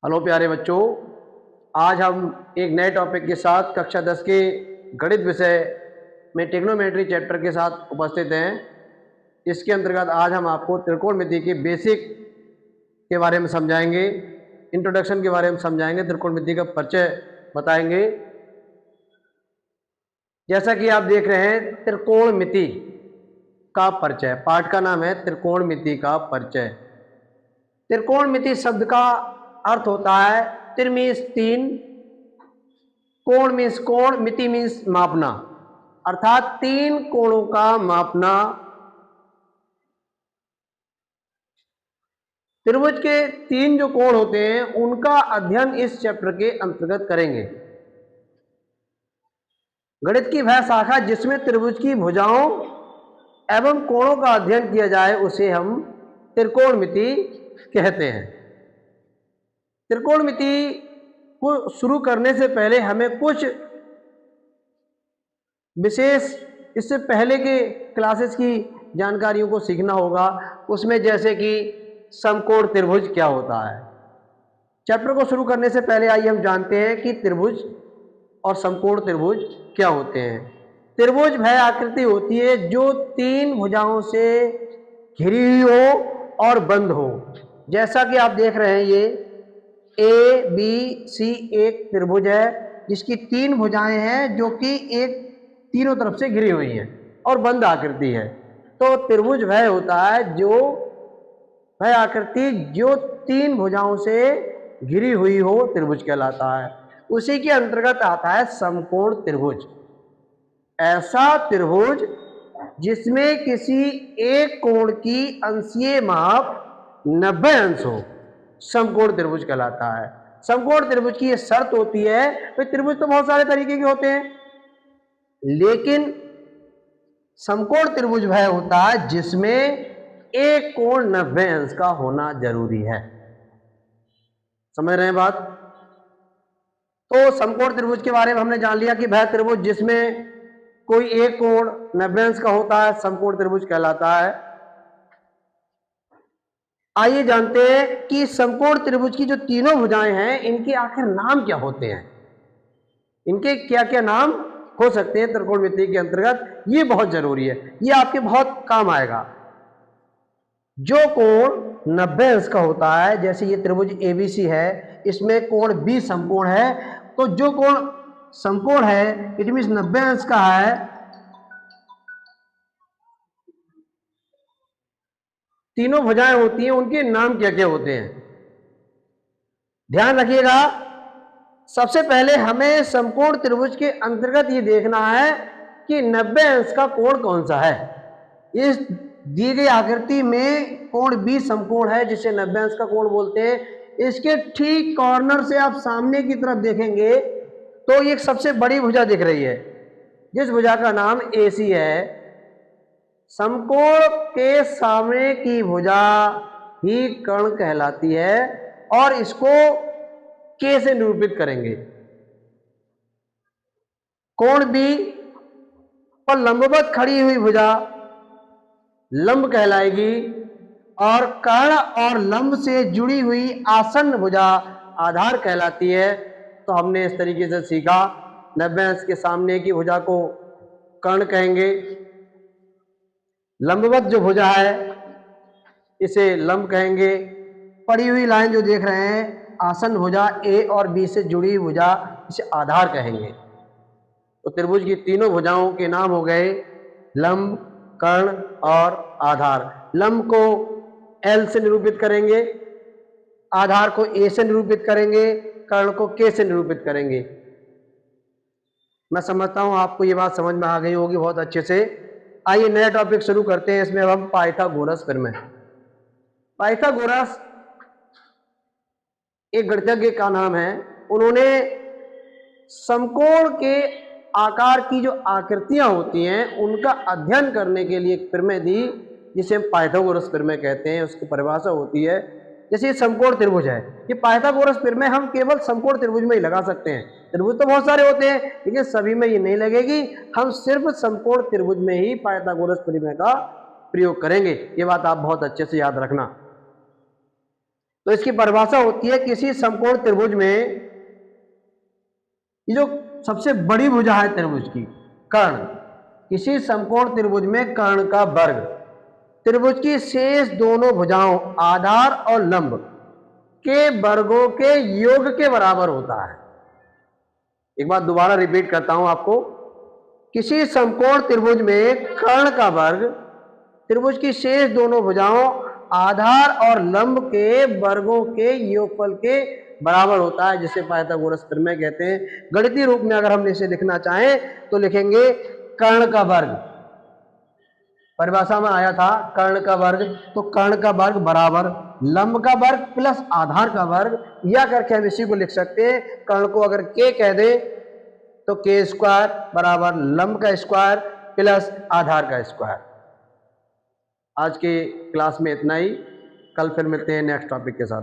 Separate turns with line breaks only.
Hello प्यारे बच्चों, आज हम एक नए टॉपिक के साथ कक्षा 10 के गणित विषय में ट्रिग्नोमेट्री चैप्टर के साथ उपस्थित हैं। इसके अंतर्गत आज हम आपको त्रिकोणमिति के बेसिक के बारे में समझाएंगे, इंट्रोडक्शन के बारे में समझाएंगे, त्रिकोणमिति का परिचय बताएंगे। जैसा कि आप देख रहे हैं, त्रिकोणमिति का परिचय, पाठ का नाम है त्रिकोणमिति का परिचय। त्रिकोणमिति शब्द का अर्थ होता है त्रि मीन्स तीन, कोण मीन्स कोण, मिति मीन्स मापना, अर्थात तीन कोणों का मापना। त्रिभुज के तीन जो कोण होते हैं उनका अध्ययन इस चैप्टर के अंतर्गत करेंगे। गणित की वह शाखा जिसमें त्रिभुज की भुजाओं एवं कोणों का अध्ययन किया जाए उसे हम त्रिकोणमिति कहते हैं। त्रिकोणमिति को शुरू करने से पहले हमें कुछ विशेष इससे पहले के क्लासेस की जानकारियों को सीखना होगा। उसमें जैसे कि समकोण त्रिभुज क्या होता है। चैप्टर को शुरू करने से पहले आइए हम जानते हैं कि त्रिभुज और समकोण त्रिभुज क्या होते हैं। त्रिभुज वह आकृति होती है जो तीन भुजाओं से घिरी हुई हो और बंद हो। जैसा कि आप देख रहे हैं, ये ए बी सी एक त्रिभुज है जिसकी तीन भुजाएं हैं जो कि एक तीनों तरफ से घिरी हुई हैं और बंद आकृति है। तो त्रिभुज वह होता है जो वह आकृति जो तीन भुजाओं से घिरी हुई हो, त्रिभुज कहलाता है। उसी के अंतर्गत आता है समकोण त्रिभुज, ऐसा त्रिभुज जिसमें किसी एक कोण की अंशीय माप 90 अंश हो, समकोण त्रिभुज कहलाता है। समकोण त्रिभुज की यह शर्त होती है, भाई त्रिभुज तो बहुत सारे तरीके के होते हैं, लेकिन समकोण त्रिभुज वह होता है जिसमें एक कोण 90 अंश का होना जरूरी है। समझ रहे हैं बात? तो समकोण त्रिभुज के बारे में हमने जान लिया कि वह त्रिभुज जिसमें कोई एक कोण 90 अंश का होता है समकोण त्रिभुज कहलाता है। आइए जानते हैं कि समकोण त्रिभुज की जो तीनों भुजाएं हैं इनके आखिर नाम क्या होते हैं, इनके क्या क्या नाम हो सकते हैं त्रिकोणमिति के अंतर्गत। ये बहुत जरूरी है, ये आपके बहुत काम आएगा। जो कोण 90 अंश का होता है, जैसे ये त्रिभुज एबीसी है, इसमें कोण बी समकोण है, तो जो कोण समकोण है इट मीन्स 90 अंश का है, तीनों भुजाएं होती हैं, उनके नाम क्या क्या होते हैं ध्यान रखिएगा। सबसे पहले हमें समकोण त्रिभुज के अंतर्गत ये देखना है कि 90 अंश का कोण कौन सा है। इस दी गई आकृति में कोण बी समकोण है जिसे 90 अंश का कोण बोलते हैं। इसके ठीक कॉर्नर से आप सामने की तरफ देखेंगे तो एक सबसे बड़ी भुजा दिख रही है, जिस भुजा का नाम AC है। समकोण के सामने की भुजा ही कर्ण कहलाती है और इसको K से निरूपित करेंगे। कोण B पर लंबवत खड़ी हुई भुजा लंब कहलाएगी और कर्ण और लंब से जुड़ी हुई आसन्न भुजा आधार कहलाती है। तो हमने इस तरीके से सीखा, 90 अंश के सामने की भुजा को कर्ण कहेंगे, लंबवत जो भुजा है इसे लंब कहेंगे, पड़ी हुई लाइन जो देख रहे हैं आसन्न भुजा A और B से जुड़ी हुई भुजा इसे आधार कहेंगे। तो त्रिभुज की तीनों भुजाओं के नाम हो गए लंब, कर्ण और आधार। लंब को L से निरूपित करेंगे, आधार को A से निरूपित करेंगे, कर्ण को K से निरूपित करेंगे। मैं समझता हूं आपको ये बात समझ में आ गई होगी बहुत अच्छे से। आइए नया टॉपिक शुरू करते हैं। इसमें अब हम पाइथागोरस प्रमेय। पाइथागोरस एक गणितज्ञ का नाम है। उन्होंने समकोण के आकार की जो आकृतियां होती हैं उनका अध्ययन करने के लिए एक प्रमेय दी जिसे हम पाइथागोरस प्रमेय कहते हैं। उसकी परिभाषा होती है, जैसे ये समकोण त्रिभुज है, ये पाइथागोरस प्रमेय हम केवल समकोण त्रिभुज में ही लगा सकते हैं। त्रिभुज तो बहुत सारे होते हैं लेकिन सभी में ये नहीं लगेगी, हम सिर्फ समकोण त्रिभुज में ही पाइथागोरस प्रमेय का प्रयोग करेंगे। ये बात आप बहुत अच्छे से याद रखना। तो इसकी परिभाषा होती है किसी समकोण त्रिभुज में, ये जो सबसे बड़ी भुजा है त्रिभुज की, कर्ण, किसी समकोण त्रिभुज में कर्ण का वर्ग त्रिभुज की शेष दोनों भुजाओं आधार और लंब के वर्गों के योग के बराबर होता है। एक बार दोबारा रिपीट करता हूं आपको, किसी समकोण त्रिभुज में कर्ण का वर्ग त्रिभुज की शेष दोनों भुजाओं आधार और लंब के वर्गों के योगफल के बराबर होता है, जिसे पाइथागोरस प्रमेय कहते हैं। गणितीय रूप में अगर हम इसे लिखना चाहें तो लिखेंगे कर्ण का वर्ग, परिभाषा में आया था कर्ण का वर्ग, तो कर्ण का वर्ग बराबर लंब का वर्ग प्लस आधार का वर्ग, या करके हम इसी को लिख सकते हैं, कर्ण को अगर के कह दें तो के स्क्वायर बराबर लंब का स्क्वायर प्लस आधार का स्क्वायर। आज के क्लास में इतना ही, कल फिर मिलते हैं नेक्स्ट टॉपिक के साथ।